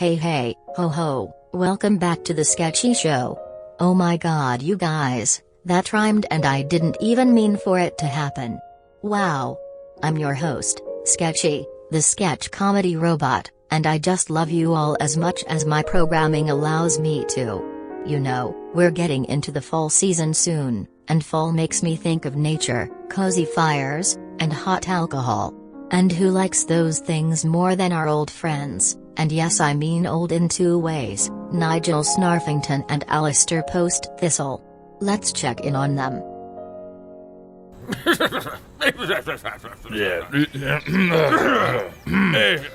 Hey, ho ho, welcome back to the Sketchy Show. Oh my god, you guys, that rhymed and I didn't even mean for it to happen. Wow. I'm your host, Sketchy, the sketch comedy robot, and I just love you all as much as my programming allows me to. You know, we're getting into the fall season soon, and fall makes me think of nature, cozy fires, and hot alcohol. And who likes those things more than our old friends? And yes, I mean old in two ways, Nigel Snarfington and Alistair Post-Thistle. Let's check in on them.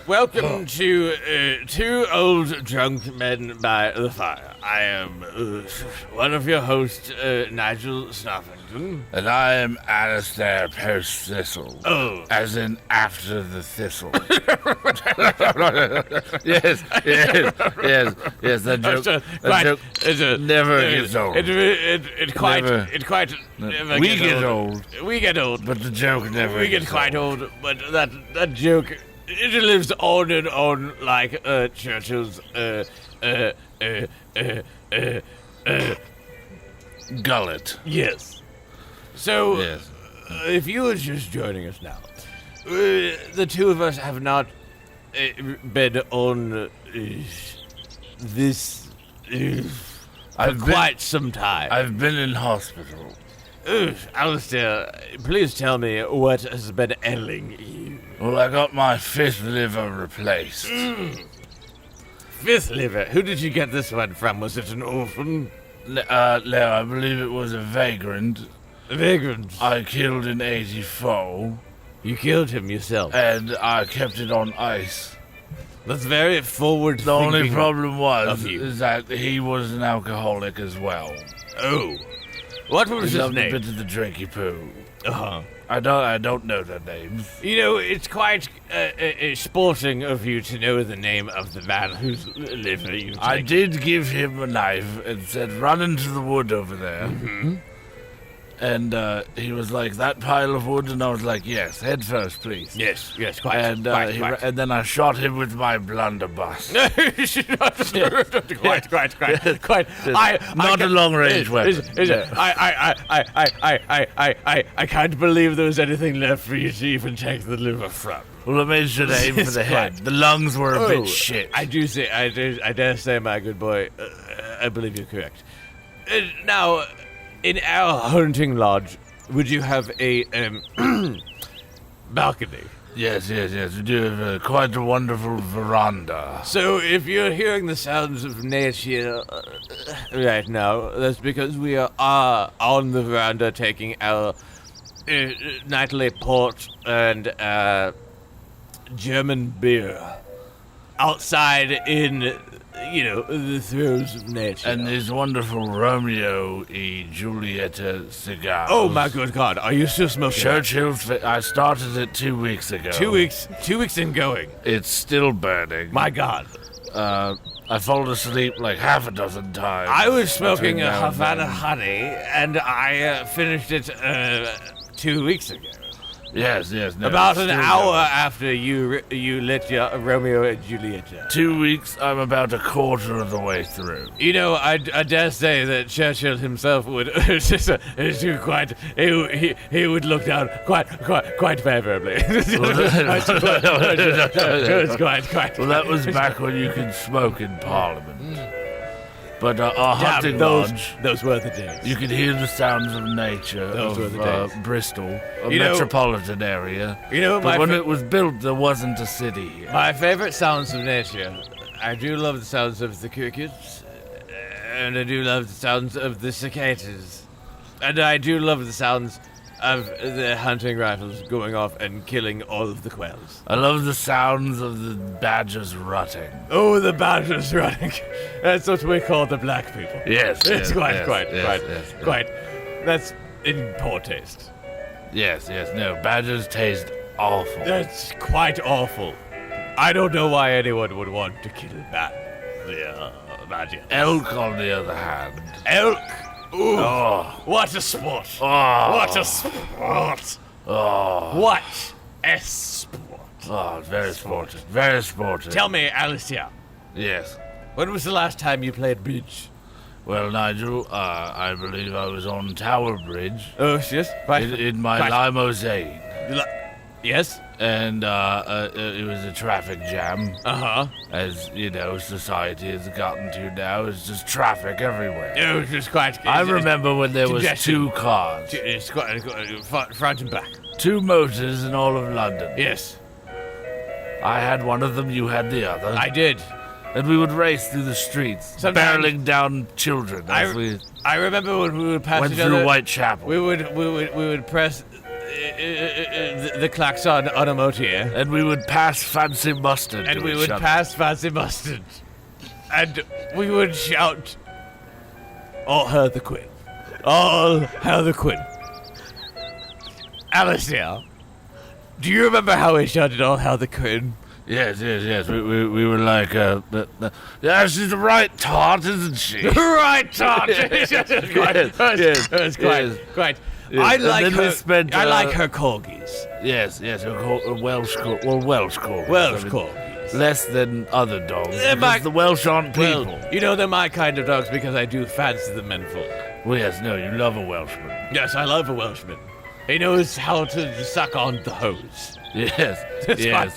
Welcome to Two Old Drunk Men by the Fire. I am one of your hosts, Nigel Snarfington. And I am Alistair Post-Thistle. Oh. As in after the thistle. Yes, that joke never gets old. We get old. But the joke never We get quite old, but that joke, it lives on and on like Churchill's, gullet. Yes. So, Yes. If you are just joining us now, the two of us have not been on this for quite some time. I've been in hospital. Alistair, please tell me what has been ailing you. Well, I got my fifth liver replaced. Fifth liver? Who did you get this one from? Was it an orphan? No, I believe it was a vagrant. A vagrant? I killed in 84. You killed him yourself? And I kept it on ice. That's very forward The thinking. only problem is that he was an alcoholic as well. Oh. What was He his loved a name? bit of the drinky poo. Uh-huh. I don't know their names. You know, it's quite sporting of you to know the name of the man whose liver you I took. did give him a knife and said, "Run into the wood over there." Mm-hmm. And he was like, "That pile of wood," and I was like, "Yes, head first, please." Yes, quite. And quite. and then I shot him with my blunderbuss. Quite. Not a long-range weapon. I can't believe there was anything left for you to even take the liver from. Well, I made sure to aim for the head. The lungs were a bit shit. I dare say, my good boy, I believe you're correct. Now, in our hunting lodge, would you have a balcony? Yes. We do have quite a wonderful veranda. So if you're hearing the sounds of nature right now, that's because we are on the veranda taking our nightly port and German beer outside in, the throes of nature. And these wonderful Romeo e Julieta cigars. Oh my good God, are you still smoking? Churchill's. I started it 2 weeks ago. 2 weeks in going. It's still burning. My God. I fall asleep like half a dozen times. I was smoking between a now and Havana then. Honey, and I finished it 2 weeks ago. Yes. No, About it's an still hour going. after you lit your Romeo and Julieta. 2 weeks, I'm about a quarter of the way through. You know, I dare say that Churchill himself would do quite. He would look down quite favorably. It's quite. Well, that was back when you could smoke in Parliament. But our hunting those lodge, were the days. you could hear the sounds of nature Those were the of days. Bristol, a You know- metropolitan area. But But when it was built, there wasn't a city here. my favorite sounds of nature, I do love the sounds of the crickets, and I do love the sounds of the cicadas, and I do love the sounds of the hunting rifles going off and killing all of the quails. I love the sounds of the badgers rutting. Oh, the badgers running. That's what we call the black people. Yes, It's quite. yes. That's in poor taste. Yes. No, badgers taste awful. That's quite awful. I don't know why anyone would want to kill badger. Elk, on the other hand. Elk. Ooh, Oh, what a sport. oh, What a sport. oh, What a sport. oh, very sportive. Very sportive. Tell me, Alicia, Yes. When was the last time you played bridge? Well, Nigel, I believe I was on Tower Bridge. Oh, yes? In my limousine. Yes? And it was a traffic jam. Uh-huh. As, you know, society has gotten to now. It's just traffic everywhere. It was just quite... I remember when there was two cars. It's quite front and back. Two motors in all of London. Yes. I had one of them, you had the other. I did. And we would race through the streets, barreling down children as we remember when we would pass went each through other, Whitechapel. We would press the klaxon on a motor, and we would pass Fancy Mustard. And we would pass Fancy Mustard, and we would shout, "All hail the Queen! All hail the Queen!" Alistair, do you remember how we shouted "All hail the Queen"? Yes. We were like, yeah, she's the right tart, isn't she? Right tart. Yes. Quite. Yes. I like her. Spent, I like her corgis. Yes, Welsh corgis. Welsh corgis. Less than other dogs. Because the Welsh aren't people. Well, you know they're my kind of dogs because I do fancy them menful. Well, yes, no, you love a Welshman. Yes, I love a Welshman. He knows how to suck on the hose. Yes,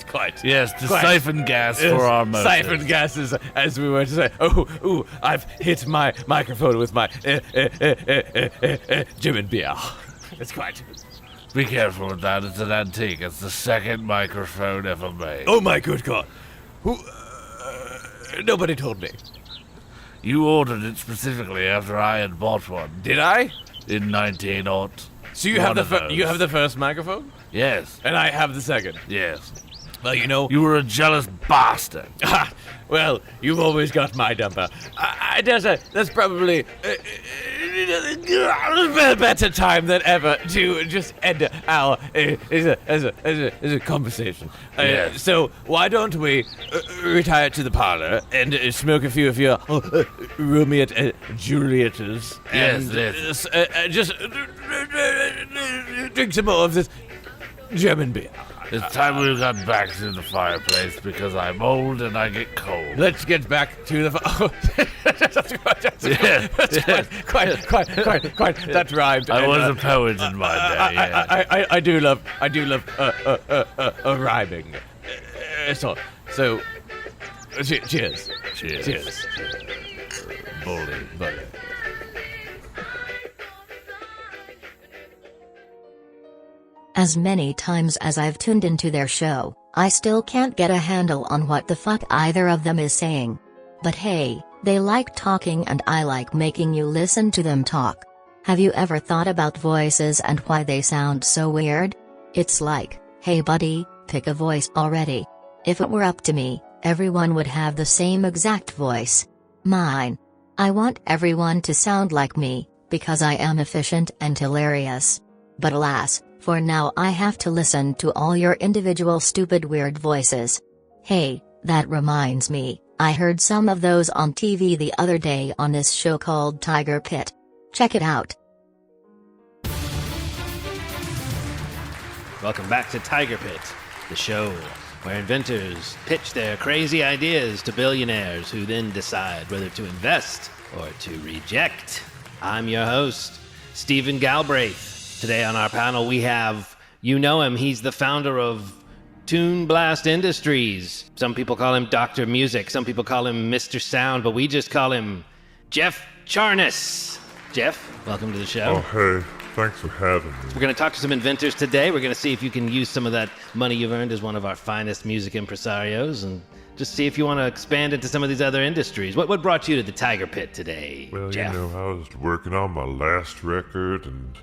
quite. Yes, to siphon gas for our motors. Siphon gases, as we were to say. Oh, I've hit my microphone with my German beer. It's quite. Be careful with that. It's an antique. It's the second microphone ever made. Oh my good God! Who? Nobody told me. You ordered it specifically after I had bought one. Did I? In 1900. So you have the first microphone? Yes. And I have the second? Yes. Well, you know... You were a jealous bastard. Well, you've always got my number. I dare say that's probably a better time than ever to just end our as a conversation. Yes. So why don't we retire to the parlor and smoke a few of your Romeo and Julietas and just drink some more of this German beer. It's time we got back to the fireplace because I'm old and I get cold. Let's get back to the quite. That rhymed. I was a poet in my day. Yeah. I do love rhyming. So cheers. Bully. As many times as I've tuned into their show, I still can't get a handle on what the fuck either of them is saying. But hey, they like talking and I like making you listen to them talk. Have you ever thought about voices and why they sound so weird? It's like, hey buddy, pick a voice already. If it were up to me, everyone would have the same exact voice. Mine. I want everyone to sound like me, because I am efficient and hilarious. But alas, for now I have to listen to all your individual stupid weird voices. Hey, that reminds me, I heard some of those on TV the other day on this show called Tiger Pit. Check it out. Welcome back to Tiger Pit, the show where inventors pitch their crazy ideas to billionaires who then decide whether to invest or to reject. I'm your host, Stephen Galbraith. Today on our panel we have, you know him, he's the founder of Toon Blast Industries. Some people call him Dr. Music, some people call him Mr. Sound, but we just call him Jeff Charnas. Jeff, welcome to the show. Oh, hey, thanks for having me. We're going to talk to some inventors today. We're going to see if you can use some of that money you've earned as one of our finest music impresarios and just see if you want to expand into some of these other industries. What brought you to the Tiger Pit today, Well, Jeff? you know, I was working on my last record and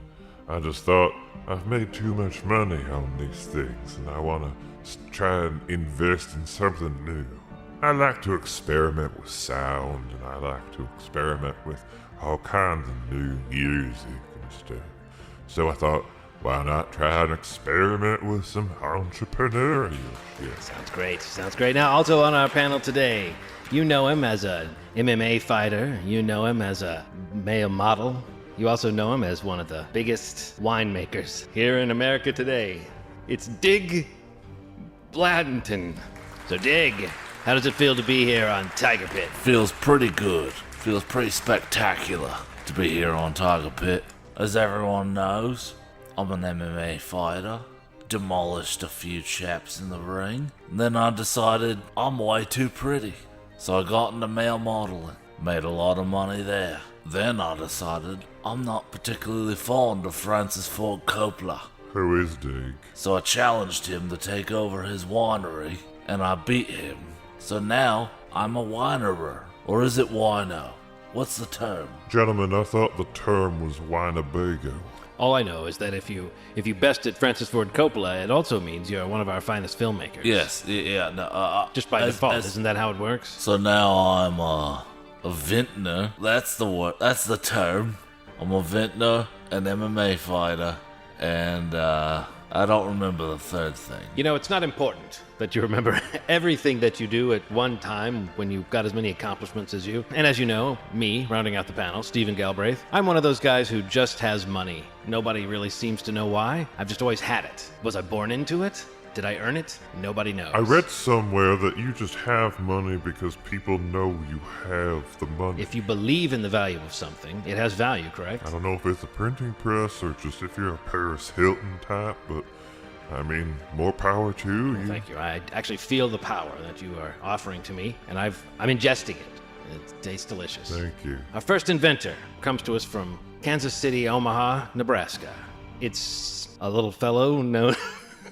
I just thought I've made too much money on these things and I want to try and invest in something new. I like to experiment with sound and I like to experiment with all kinds of new music and stuff. So I thought, why not try and experiment with some entrepreneurial shit? Sounds great. Now, also on our panel today, you know him as a MMA fighter. You know him as a male model. You also know him as one of the biggest winemakers here in America today. It's Dig Blanton. So Dig, How does it feel to be here on Tiger Pit? Feels pretty good. Feels pretty spectacular to be here on Tiger Pit. As everyone knows, I'm an MMA fighter. Demolished a few chaps in the ring. And then I decided I'm way too pretty. So I got into male modeling. Made a lot of money there. Then I decided I'm not particularly fond of Francis Ford Coppola. Who is Dig? So I challenged him to take over his winery, and I beat him. So now I'm a winerer. Or is it wino? What's the term? Gentlemen, I thought the term was Winnebago. All I know is that if you bested Francis Ford Coppola, it also means you're one of our finest filmmakers. Yes, yeah, no, Just by default, isn't that how it works? So now I'm a vintner. That's the word. That's the term. I'm a vintner, an MMA fighter, and I don't remember the third thing. You know, it's not important that you remember everything that you do at one time when you've got as many accomplishments as you. And as you know, me, rounding out the panel, Stephen Galbraith, I'm one of those guys who just has money. Nobody really seems to know why. I've just always had it. Was I born into it? Did I earn it? Nobody knows. I read somewhere that you just have money because people know you have the money. If you believe in the value of something, it has value, correct? I don't know if it's a printing press or just if you're a Paris Hilton type, but I mean, more power to you. Well, thank you. I actually feel the power that you are offering to me, and I'm ingesting it. It tastes delicious. Thank you. Our first inventor comes to us from Kansas City, Omaha, Nebraska. It's a little fellow known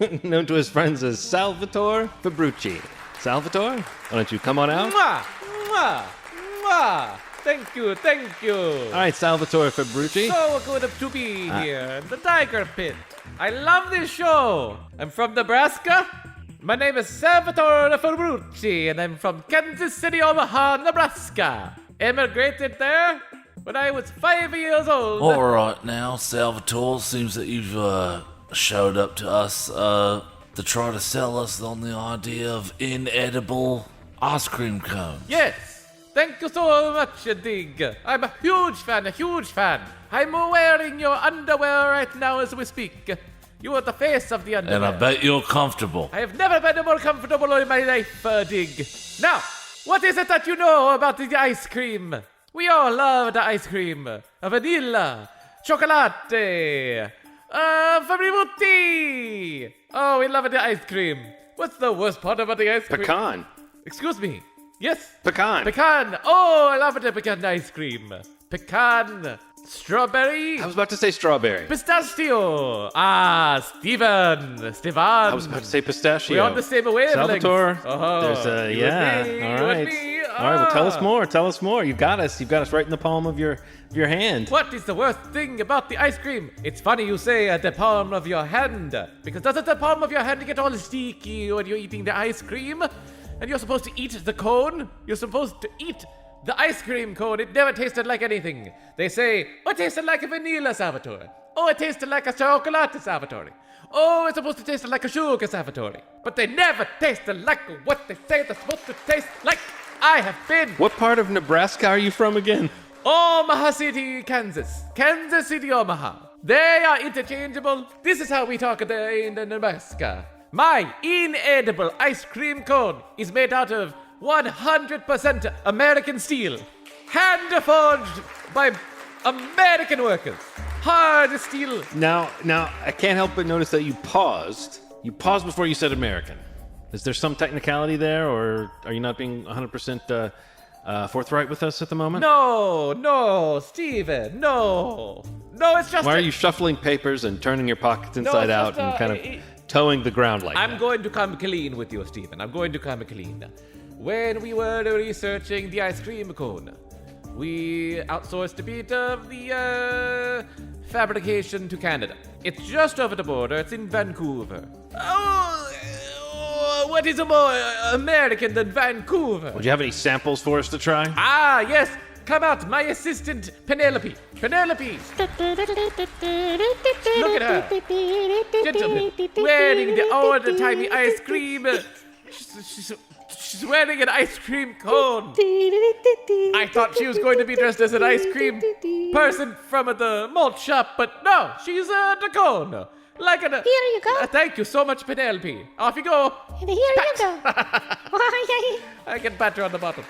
to his friends as Salvatore Fabrucci. Salvatore, why don't you come on out? Mwah! Mwah! Mwah! Thank you, thank you. All right, Salvatore Fabrucci. So good to be here in the Tiger Pit. I love this show. I'm from Nebraska. My name is Salvatore Fabrucci, and I'm from Kansas City, Omaha, Nebraska. Immigrated there when I was 5 years old. All right, now, Salvatore, seems that you've showed up to us to try to sell us on the idea of inedible ice cream cones. Yes. Thank you so much, Dig. I'm a huge fan, I'm wearing your underwear right now as we speak. You are the face of the underwear. And I bet you're comfortable. I have never been more comfortable in my life, Dig. Now, what is it that you know about the ice cream? We all love the ice cream. Vanilla, chocolate, Fabri-Mutti. Oh, we love the ice cream. What's the worst part about the ice cream? Pecan. Excuse me. Yes? Pecan. Pecan. Oh, I love the pecan ice cream. Pecan. Strawberry. I was about to say strawberry. Pistachio. Steven. I was about to say pistachio. We're on the same wavelength. Salvatore. Oh, There's a, yeah. Me, all right. All right, well, tell us more. Tell us more. You've got us right in the palm of your hand. What is the worst thing about the ice cream? It's funny you say at the palm of your hand. Because doesn't the palm of your hand get all sticky when you're eating the ice cream? And you're supposed to eat the cone? You're supposed to eat the ice cream cone. It never tasted like anything. They say, oh, it tasted like a vanilla, Salvatore. Oh, it tasted like a chocolate, Salvatore. Oh, it's supposed to taste like a sugar, Salvatore. But they never tasted like what they say they're supposed to taste like. I have been. What part of Nebraska are you from again? Omaha City, Kansas. Kansas City, Omaha. They are interchangeable. This is how we talk in Nebraska. My inedible ice cream cone is made out of 100% American steel. Hand-forged by American workers. Hard steel. Now, I can't help but notice that you paused. You paused before you said American. Is there some technicality there, or are you not being 100% forthright with us at the moment? No, Steven, no. No, it's just... Why are you shuffling papers and turning your pockets inside out and kind of towing the ground like that? I'm going to come clean with you, Steven. I'm going to come clean. When we were researching the ice cream cone, we outsourced a bit of the fabrication to Canada. It's just over the border. It's in Vancouver. Oh, what is more American than Vancouver? Would you have any samples for us to try? Yes. Come out, my assistant, Penelope. Penelope! Look at her. Gentlemen, wearing the old-timey ice cream. She's wearing an ice cream cone. I thought she was going to be dressed as an ice cream person from the malt shop, but no, she's the cone. Like a... Here you go. Thank you so much, Penelope. Off you go. And here you go. I can pat her on the bottom.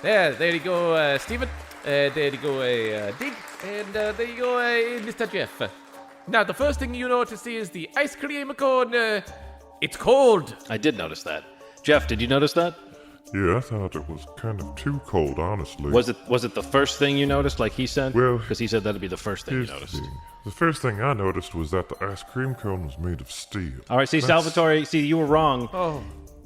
There you go, Stephen. There you go, Dig. And there you go, Mr. Jeff. Now, the first thing you notice is the ice cream cone. It's cold. I did notice that. Jeff, did you notice that? Yeah, I thought it was kind of too cold, honestly. Was it the first thing you noticed, like he said? Well, because he said that'd be the first thing you Here's the noticed. thing. The first thing I noticed was that the ice cream cone was made of steel. All right, see, Salvatore, you were wrong. Oh.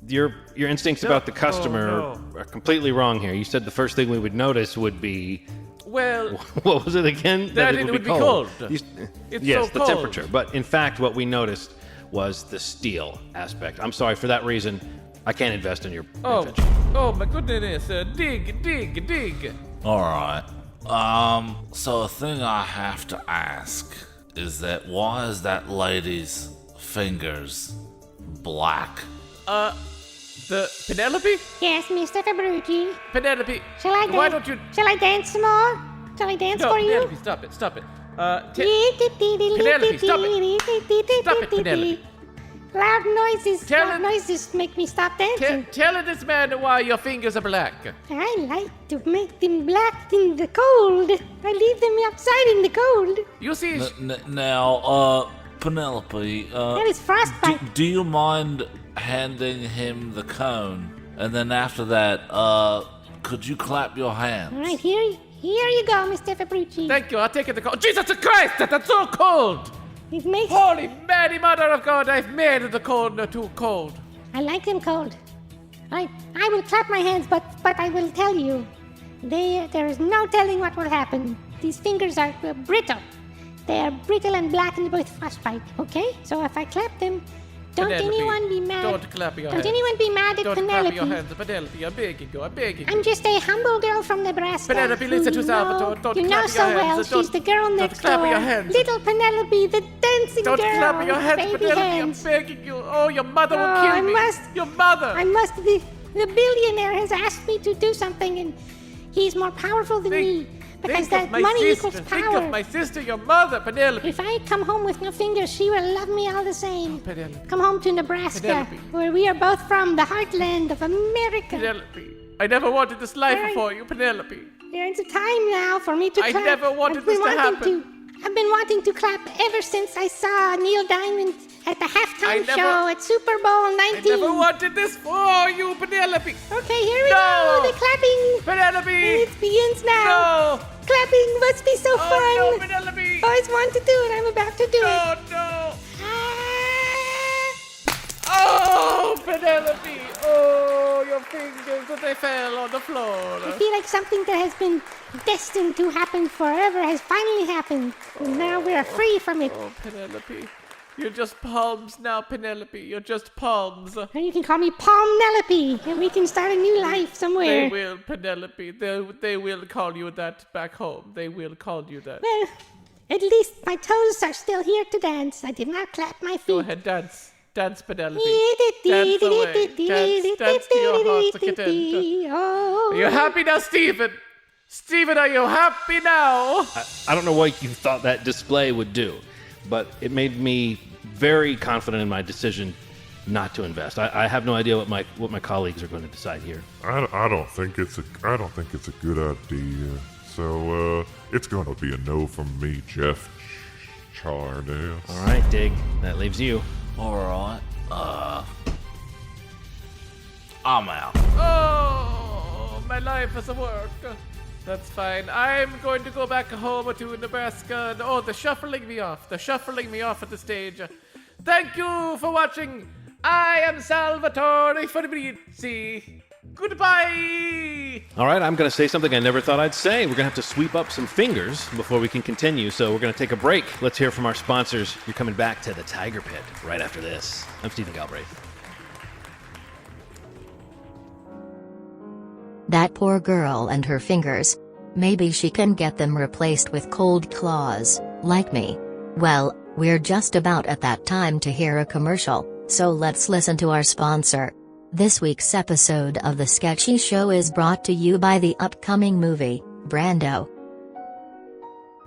Your instincts about the customer are completely wrong here. You said the first thing we would notice would be... Well... What was it again? That it would be cold. It's so the cold. temperature. But in fact, what we noticed was the steel aspect. I'm sorry, for that reason, I can't invest in your invention. Oh my goodness. Dig. Alright. So a thing I have to ask is that why is that lady's fingers black? The Penelope? Yes, Mr. Fabrucci. Penelope. Shall I dance? Why don't you... Shall I dance some more? Shall I dance No, for you? Penelope, stop it. Penelope, stop it. Stop it, Penelope. Loud noises make me stop dancing. Tell this man why your fingers are black. I like to make them black in the cold. I leave them outside in the cold. You see... Now, Penelope, That is frostbite. do you mind handing him the cone? And then after that, could you clap your hands? All right, here you go, Mr. Fabrucci. Thank you, I'll take it. Jesus Christ, that's so cold! It makes... Holy Mary, Mother of God, I've made the cold too cold. I like them cold. I will clap my hands, but I will tell you, there is no telling what will happen. These fingers are brittle. They are brittle and blackened with frostbite, okay? So if I clap them, don't Penelope, anyone be mad. Don't clap your hands. Don't anyone be mad at Don't Penelope. clap your hands, Penelope, I'm begging you. I'm just a humble girl from Nebraska. Penelope, listen to who Salvatore. Don't you know clap so your hands. well. She's the girl next clap door. your hands. Little Penelope, the dancing Don't girl. clap your hands, Baby Penelope, hands. I'm begging you. Oh, your mother will Oh, kill I me. must- Your mother. The billionaire has asked me to do something, and he's more powerful than me. Because Think of that my money sister. equals Think power. of my sister, your mother, Penelope. If I come home with no fingers, she will love me all the same. Penelope. Come home to Nebraska, Penelope. where we are both from, the heartland of America. Penelope, I never wanted this life Right. for you, Penelope. There's a time now for me to I clap. never wanted I've been this to wanting happen. I've been wanting to clap ever since I saw Neil Diamond at the halftime show at Super Bowl 19. I never wanted this for you, Penelope. Okay, here we No. go. The clapping. Penelope. It begins now. No. Clapping must be so Oh, fun. no, Penelope. Always wanted to do it. I'm about to do it. No, no. Ah. Oh, Penelope. Oh, your fingers, they fell on the floor. I feel like something that has been destined to happen forever has finally happened. And now we're free from it. Oh, Penelope. You're just palms now, Penelope. You're just palms. And you can call me Palm-nelope, and we can start a new life somewhere. They will, Penelope. They will call you that back home. They will call you that. Well, at least my toes are still here to dance. I did not clap my feet. Go ahead, dance. Dance, Penelope. Dance away. Dance to your heart's content. Are you happy now, Stephen? Stephen, are you happy now? I don't know what you thought that display would do, but it made me very confident in my decision not to invest. I have no idea what my colleagues are going to decide here. I don't think it's a good idea. So it's going to be a no from me, Jeff Charles. All right, Dig, that leaves you. Alright, I'm out. Oh, my life is a work. That's fine. I'm going to go back home to Nebraska. Oh, they're shuffling me off. They're shuffling me off at the stage. Thank you for watching. I am Salvatore Fabrizi. Goodbye. All right, I'm going to say something I never thought I'd say. We're going to have to sweep up some fingers before we can continue, so we're going to take a break. Let's hear from our sponsors. You're coming back to the Tiger Pit right after this. I'm Stephen Galbraith. That poor girl and her fingers. Maybe she can get them replaced with cold claws, like me. Well, we're just about at that time to hear a commercial, so let's listen to our sponsor. This week's episode of The Sketchy Show is brought to you by the upcoming movie, Brando.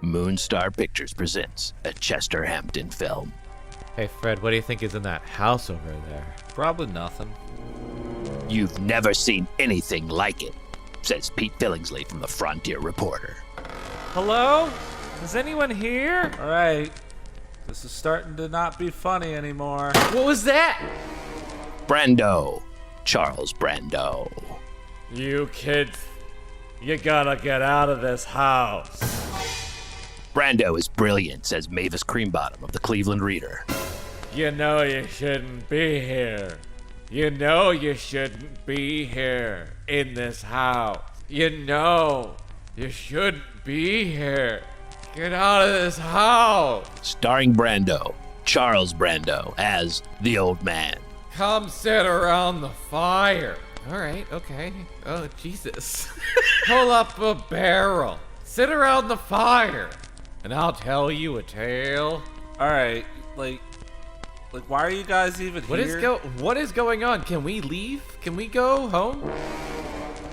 Moonstar Pictures presents a Chester Hampton film. Hey, Fred, what do you think is in that house over there? Probably nothing. You've never seen anything like it, says Pete Billingsley from the Frontier Reporter. Hello? Is anyone here? All right. This is starting to not be funny anymore. What was that? Brando. Charles Brando. You kids, you gotta get out of this house. Brando is brilliant, says Mavis Creambottom of the Cleveland Reader. You know you shouldn't be here. You know you shouldn't be here in this house. You know you shouldn't be here. Get out of this house. Starring Brando, Charles Brando, as the old man. Come sit around the fire. All right, okay. Oh, Jesus. Pull up a barrel. Sit around the fire. And I'll tell you a tale. All right, like, why are you guys even here? What is going on? Can we leave? Can we go home?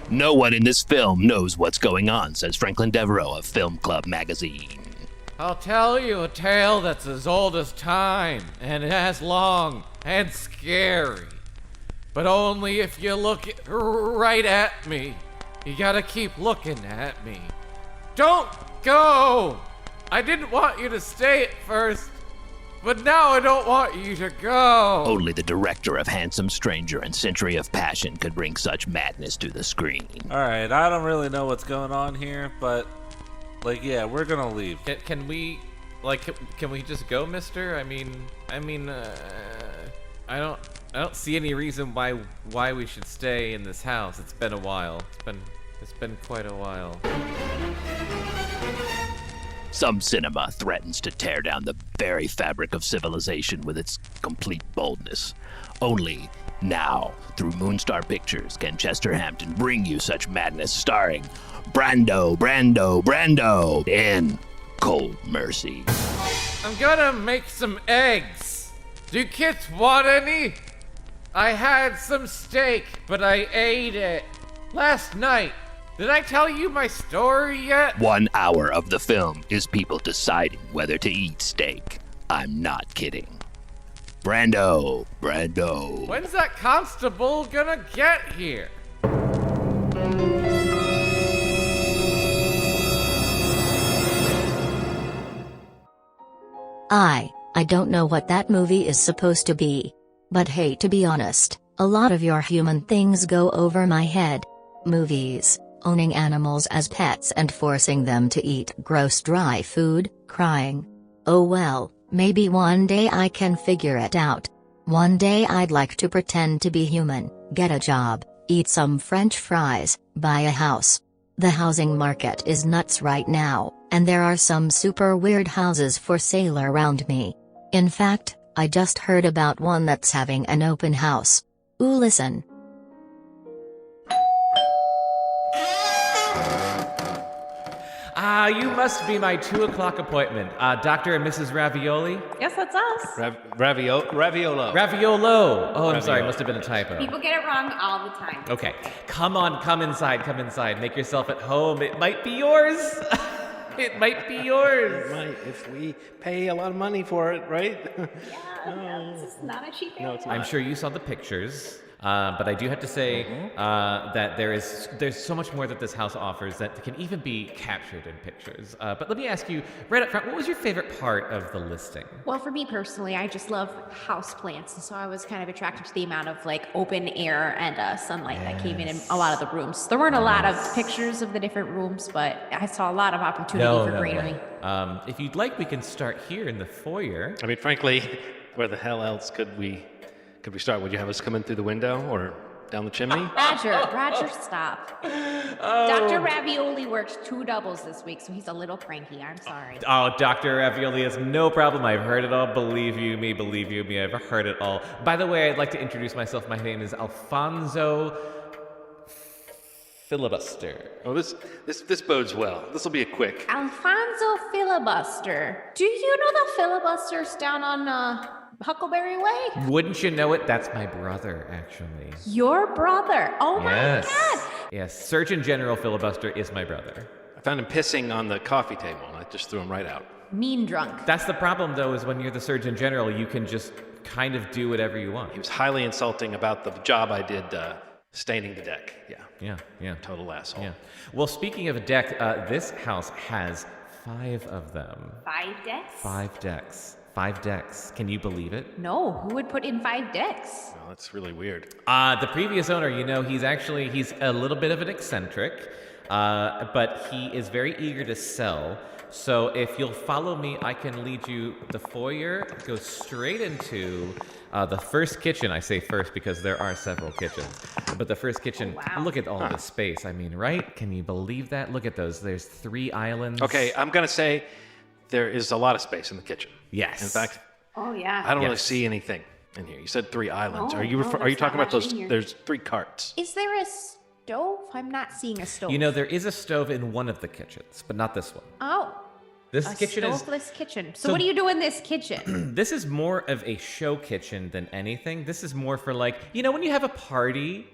No one in this film knows what's going on, says Franklin Devereaux of Film Club magazine. I'll tell you a tale that's as old as time, and as long and scary. But only if you look right at me. You gotta keep looking at me. Don't go! I didn't want you to stay at first, but now I don't want you to go. Only the director of Handsome Stranger and Century of Passion could bring such madness to the screen. All right, I don't really know what's going on here, but, yeah, we're gonna leave. Can we just go, mister? I don't see any reason why we should stay in this house. It's been a while. It's been quite a while. Some cinema threatens to tear down the very fabric of civilization with its complete boldness. Only now, through Moonstar Pictures, can Chester Hampton bring you such madness, starring Brando in Cold Mercy. I'm gonna make some eggs. Do kids want any? I had some steak, but I ate it last night. Did I tell you my story yet? 1 hour of the film is people deciding whether to eat steak. I'm not kidding. Brando. When's that constable gonna get here? I don't know what that movie is supposed to be. But hey, to be honest, a lot of your human things go over my head. Movies, owning animals as pets and forcing them to eat gross dry food, crying. Oh well, maybe one day I can figure it out. One day I'd like to pretend to be human, get a job, eat some French fries, buy a house. The housing market is nuts right now, and there are some super weird houses for sale around me. In fact, I just heard about one that's having an open house. Ooh, listen. You must be my 2 o'clock appointment. Dr. and Mrs. Ravioli? Yes, that's us. Raviolo. Raviolo. Oh, I'm sorry, must have been a typo. People get it wrong all the time. Okay, come inside. Make yourself at home. It might be yours. It might be yours. It might, if we pay a lot of money for it, right? Yeah, this is not a cheap area. No, it's not. I'm sure you saw the pictures, but I do have to say that there's so much more that this house offers that can even be captured in pictures. But let me ask you, right up front, what was your favorite part of the listing? Well, for me personally, I just love houseplants, and so I was kind of attracted to the amount of open air and sunlight that came in a lot of the rooms. There weren't a lot of pictures of the different rooms, but I saw a lot of opportunity for greenery. If you'd like, we can start here in the foyer. I mean, frankly, where the hell else could we start? Would you have us come in through the window or down the chimney? Roger, stop. Dr. Ravioli worked 2 doubles this week, so he's a little cranky. I'm sorry. Oh, Dr. Ravioli is no problem. I've heard it all. Believe you me, I've heard it all. By the way, I'd like to introduce myself. My name is Alfonso Filibuster. Oh, this bodes well. This will be a quick. Alfonso Filibuster. Do you know the filibusters down on Huckleberry Way? Wouldn't you know it? That's my brother, actually. Your brother? Oh my God! Yes, Surgeon General Filibuster is my brother. I found him pissing on the coffee table, and I just threw him right out. mean drunk. That's the problem, though, is when you're the Surgeon General, you can just kind of do whatever you want. He was highly insulting about the job I did staining the deck. Yeah. Total asshole. Yeah. Well, speaking of a deck, this house has 5 of them. 5 decks? 5 decks. 5 decks. Can you believe it? No, who would put in 5 decks? Well, that's really weird. The previous owner, he's a little bit of an eccentric, but he is very eager to sell. So if you'll follow me, I can lead you the foyer, go straight into the first kitchen. I say first because there are several kitchens. But the first kitchen, Look at all the space. I mean, right? Can you believe that? Look at those. There's 3 islands. Okay, I'm going to say there is a lot of space in the kitchen. Yes. In fact, Oh, yeah. I don't really see anything in here. You said 3 islands. No, are you no, are you there's talking not about much those? in here. There's 3 carts. Is there a stove? I'm not seeing a stove. There is a stove in one of the kitchens, but not this one. Oh. This A kitchen is... stoveless kitchen. So what do you do in this kitchen? This is more of a show kitchen than anything. This is more for when you have a party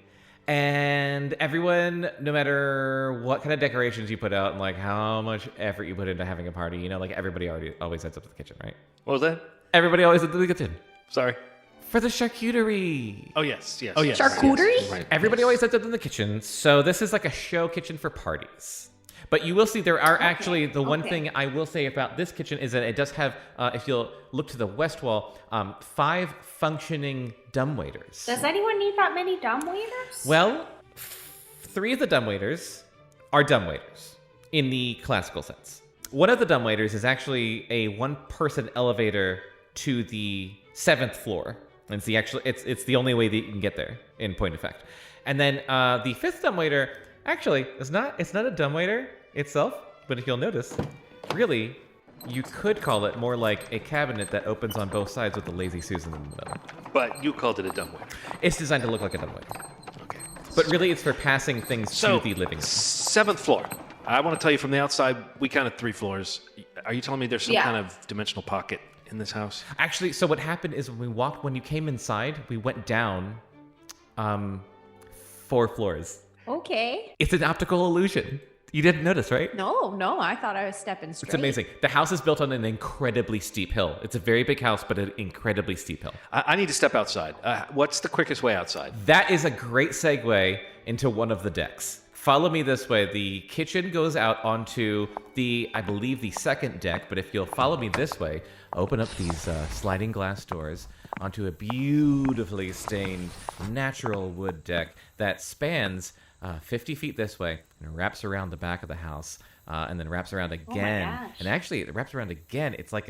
and everyone, no matter what kind of decorations you put out and how much effort you put into having a party, everybody always ends up in the kitchen, right? What was that? Everybody always ends up in the kitchen. Sorry. For the charcuterie. Oh, yes. Oh, yes. Charcuterie? Right. Everybody always ends up in the kitchen. So this is like a show kitchen for parties. But you will see there are actually, the one thing I will say about this kitchen is that it does have, if you'll look to the west wall, 5 functioning dumbwaiters. Does anyone need that many dumbwaiters? Well, 3 of the dumbwaiters are dumbwaiters in the classical sense. One of the dumbwaiters is actually a 1-person elevator to the 7th floor. And it's the only way that you can get there, in point of fact. And then the 5th dumbwaiter, actually, it's not a dumbwaiter itself, but if you'll notice, really, you could call it more like a cabinet that opens on both sides with a lazy Susan in the middle. But you called it a dumbwaiter. It's designed to look like a dumbwaiter. Okay. But really, it's for passing things to the living room. 7th floor. I want to tell you from the outside, we counted 3 floors. Are you telling me there's some kind of dimensional pocket in this house? Actually, so what happened is when you came inside, we went down 4 floors. Okay. It's an optical illusion. You didn't notice, right? No, I thought I was stepping straight. It's amazing. The house is built on an incredibly steep hill. It's a very big house, but an incredibly steep hill. I need to step outside. What's the quickest way outside? That is a great segue into one of the decks. Follow me this way. The kitchen goes out onto I believe the 2nd deck, but if you'll follow me this way, open up these sliding glass doors onto a beautifully stained natural wood deck that spans 50 feet this way and wraps around the back of the house and then wraps around again. gosh. And actually, it wraps around again. It's like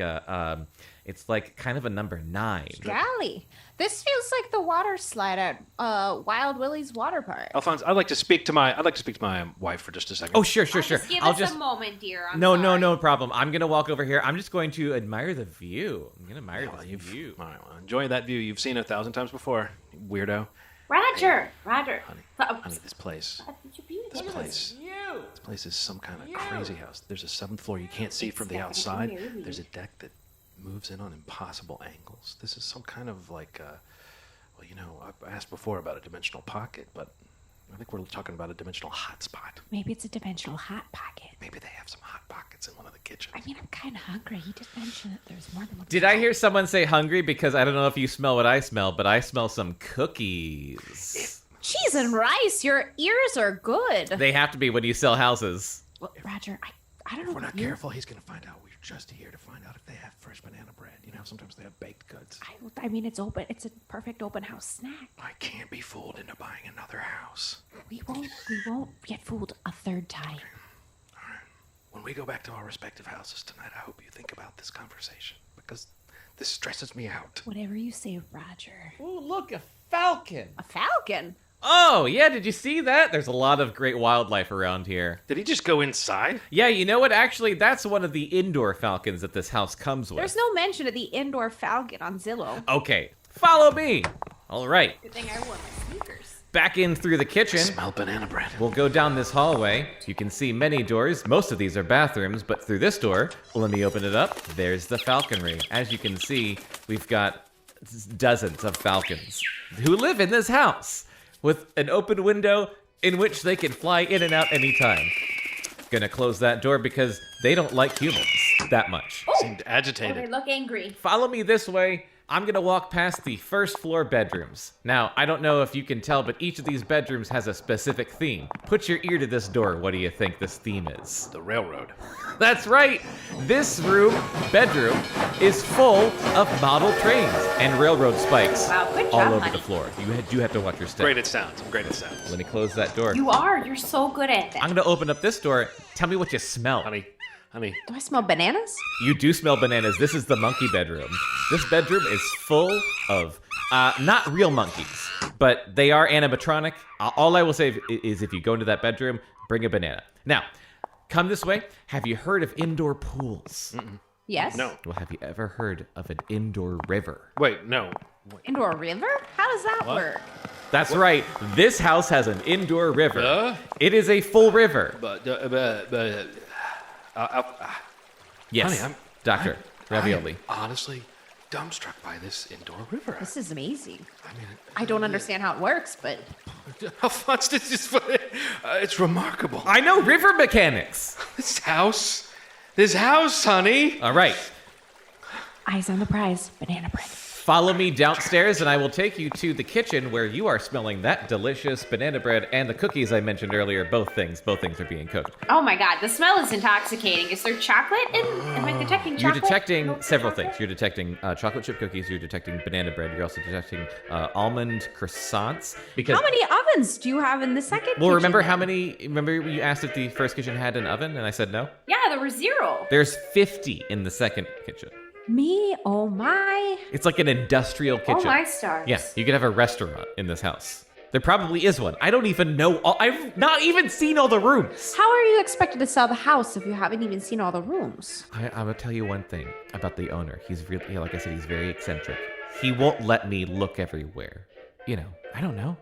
it's like kind of a number 9. Golly, this feels like the water slide at Wild Willie's water park. Alphonse, I'd like to speak to my wife for just a second. Oh, sure. Just give us a moment, dear. No problem. I'm gonna walk over here. I'm just going to admire the view. I'm gonna admire the view. All right, well, enjoy that view. You've seen it 1,000 times before, you weirdo. Roger. Honey, this place. This place is some kind of crazy house. There's a 7th floor you can't see from the outside. There's a deck that moves in on impossible angles. This is some kind of I asked before about a dimensional pocket, but I think we're talking about a dimensional hotspot. Maybe it's a dimensional hot pocket. Maybe they have some hot pockets in one of the kitchens. I mean, I'm kind of hungry. He just mentioned that there's more than one. Did I hear someone say hungry? Because I don't know if you smell what I smell, but I smell some cookies. Cheese and rice. Your ears are good. They have to be when you sell houses. Well, Roger, I don't know. If we're not careful, he's going to find out. We're just here to find out if they have fresh banana bread. Sometimes they have baked goods. I mean, it's open. It's a perfect open house snack. I can't be fooled into buying another house. We won't get fooled a 3rd time. All right. When we go back to our respective houses tonight, I hope you think about this conversation because this stresses me out. Whatever you say, Roger. Oh, look, a falcon. A falcon? Oh, yeah, did you see that? There's a lot of great wildlife around here. Did he just go inside? Yeah, you know what? Actually, that's one of the indoor falcons that this house comes with. There's no mention of the indoor falcon on Zillow. Okay, follow me. All right. Good thing I wore my sneakers. Back in through the kitchen. Smell banana bread. We'll go down this hallway. You can see many doors. Most of these are bathrooms, but through this door, let me open it up. There's the falconry. As you can see, we've got dozens of falcons who live in this house with an open window in which they can fly in and out anytime. Gonna close that door because they don't like humans. that much. Seemed agitated. They look angry. Follow me this way. I'm gonna walk past the first floor bedrooms. Now, I don't know if you can tell, but each of these bedrooms has a specific theme. Put your ear to this door. What do you think this theme is? The railroad. That's right. This bedroom, is full of model trains and railroad spikes Wow, good all job, over honey. the floor. You do have to watch your step. Great at sounds. I'm great at sounds. Let me close that door. You're so good at that. I'm gonna open up this door. Tell me what you smell. Honey. Do I smell bananas? You do smell bananas. This is the monkey bedroom. This bedroom is full of, not real monkeys, but they are animatronic. All I will say is if you go into that bedroom, bring a banana. Now, come this way. Have you heard of indoor pools? Yes. No. Well, have you ever heard of an indoor river? Wait, no. Indoor river? How does that work? That's right. This house has an indoor river. It is a full river. But Yes, honey, Dr. Ravioli. I'm honestly dumbstruck by this indoor river. This is amazing. I don't understand how it works, but How fun this is! It's remarkable. I know river mechanics. This house, honey. All right. eyes on the prize. Banana bread. Follow me downstairs and I will take you to the kitchen where you are smelling that delicious banana bread and the cookies I mentioned earlier. Both things are being cooked. Oh my god, the smell is intoxicating. Is there chocolate in? Am I detecting chocolate? You're detecting Milk several chocolate? things. You're detecting chocolate chip cookies. You're detecting banana bread. You're also detecting almond croissants. Because How many ovens do you have in the second well, kitchen remember then? Remember you asked if the first kitchen had an oven, and I said no. Yeah, there were 0. There's 50 in the second kitchen. Me? Oh my. It's like an industrial kitchen. Oh my stars. Yeah, you could have a restaurant in this house. There probably is one. I don't even know. I've not even seen all the rooms. How are you expected to sell the house if you haven't even seen all the rooms? I'm gonna tell you one thing about the owner. He's really, like I said, he's very eccentric. He won't let me look everywhere. I don't know.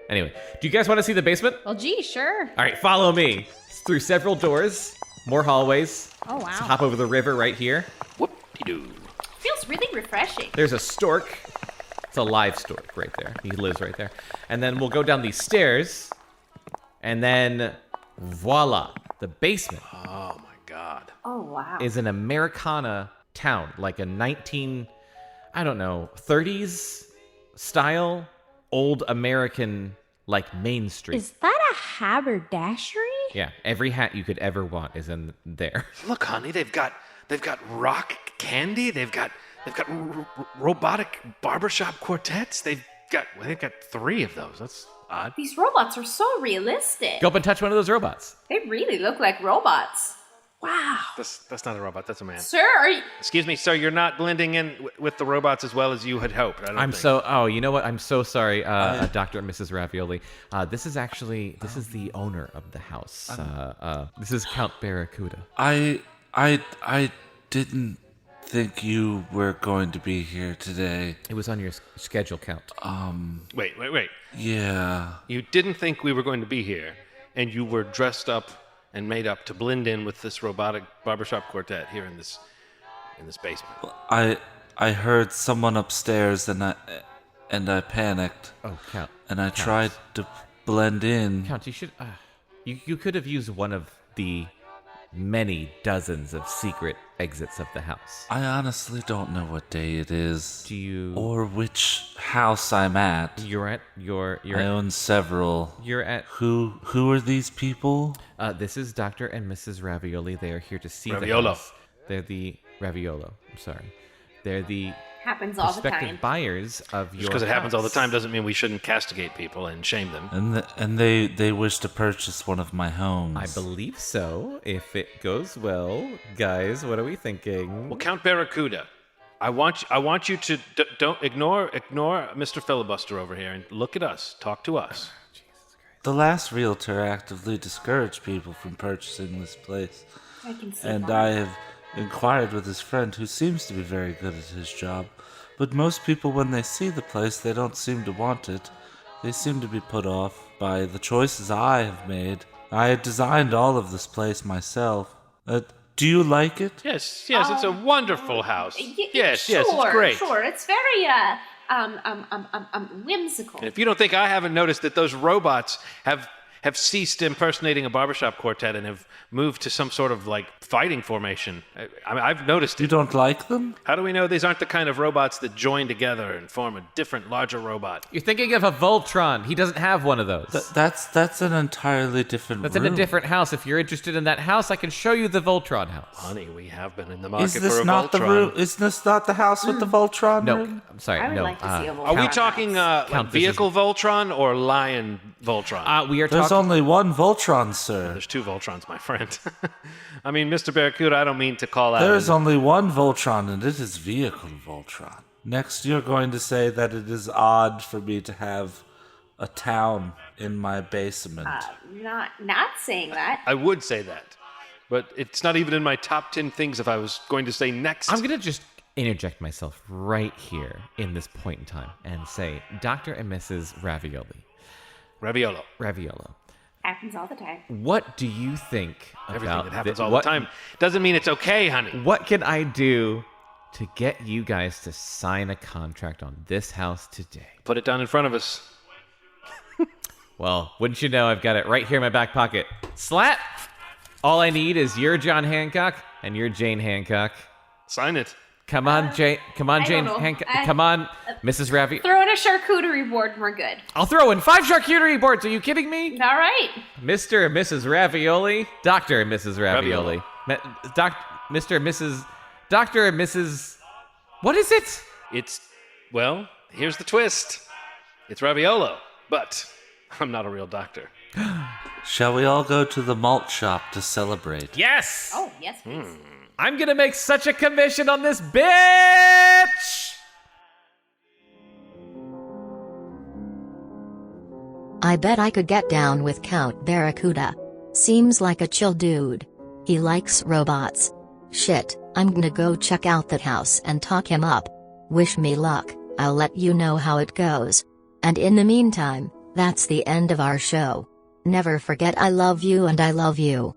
Anyway, do you guys want to see the basement? Well, gee, sure. All right, follow me. It's through several doors, more hallways. Oh, wow. Let's hop over the river right here. Whoop-de-doo. Feels really refreshing. There's a stork. It's a live stork right there. He lives right there. And then we'll go down these stairs. And then, voila, the basement Oh my God. Oh, wow. is an Americana town, like a 30s style, old American, like Main Street. Is that a haberdashery? Yeah, every hat you could ever want is in there. Look, honey, they've got rock candy. They've got robotic barbershop quartets. They've got 3 of those. That's odd. These robots are so realistic. Go up and touch one of those robots. They really look like robots. Wow. That's not a robot. That's a man. Sir, are you... Excuse me, sir. You're not blending in with the robots as well as you had hoped. I don't think. You know what? I'm so sorry, Dr. and Mrs. Ravioli. This is the owner of the house. This is Count Barracuda. I didn't think you were going to be here today. It was on your schedule, Count. Wait. Yeah. You didn't think we were going to be here, and you were dressed up and made up to blend in with this robotic barbershop quartet here in this basement. I heard someone upstairs and I panicked. Oh, Count. And I tried to blend in. Count, you should... You could have used one of the many dozens of secret exits of the house. I honestly don't know what day it is. Do you... Or which house I'm at. I own several. You're at... Who are these people? This is Dr. and Mrs. Ravioli. They are here to see the Raviolo. house. They're the... Raviolo. I'm sorry. They're the Happens all the prospective time. buyers of your Just because it happens all the house. time doesn't mean we shouldn't castigate people and shame them. And they wish to purchase one of my homes. I believe so. If it goes well, guys, what are we thinking? Well, Count Barracuda, I want you to don't ignore Mr. Filibuster over here and look at us. Talk to us. The last realtor actively discouraged people from purchasing this place. I can see And that. I have inquired with his friend, who seems to be very good at his job. But most people, when they see the place, they don't seem to want it. They seem to be put off by the choices I have made. I had designed all of this place myself. Do you like it? Yes, it's a wonderful house. Yes, sure, it's great. Sure, it's very whimsical. And if you don't think I haven't noticed that those robots have have ceased impersonating a barbershop quartet and have moved to some sort of like fighting formation. I've noticed it. You don't like them? How do we know these aren't the kind of robots that join together and form a different, larger robot? You're thinking of a Voltron. He doesn't have one of those. That's an entirely different That's room. in a different house. If you're interested in that house, I can show you the Voltron house. Honey, we have been in the market Is for this a not Voltron. the room? Is this not the house with the Voltron No, room? I'm sorry. I would no. like to see a Are we Voltron talking house. like vehicle Voltron or lion Voltron? We are There's talking. only one Voltron, sir. There's two Voltrons, my friend. I mean, Mr. Barracuda, I don't mean to call out... There's only one Voltron, and it is vehicle Voltron. Next, you're going to say that it is odd for me to have a town in my basement. Not saying that. I would say that, but it's not even in my top 10 things if I was going to say next. I'm going to just interject myself right here in this point in time and say Dr. and Mrs. Raviolo. Happens all the time. What do you think Everything about that happens all the time doesn't mean it's okay, honey. What can I do to get you guys to sign a contract on this house today? Put it down in front of us. Well, wouldn't you know, I've got it right here in my back pocket. Slap! All I need is your John Hancock and your Jane Hancock. Sign it. Come on, Jane. Come on, I Jane don't know. Hancock. Come on, Mrs. Ravi. Throw in a charcuterie board and we're good. I'll throw in 5 charcuterie boards. Are you kidding me? All right. Mr. and Mrs. Ravioli. Dr. and Mrs. Ravioli. Mr. and Mrs. Dr. and Mrs. What is it? Well, here's the twist. It's Raviolo, but I'm not a real doctor. Shall we all go to the malt shop to celebrate? Yes! Oh, yes, please. I'm gonna make such a commission on this bitch! I bet I could get down with Count Barracuda. Seems like a chill dude. He likes robots. Shit, I'm gonna go check out that house and talk him up. Wish me luck, I'll let you know how it goes. And in the meantime, that's the end of our show. Never forget I love you and I love you.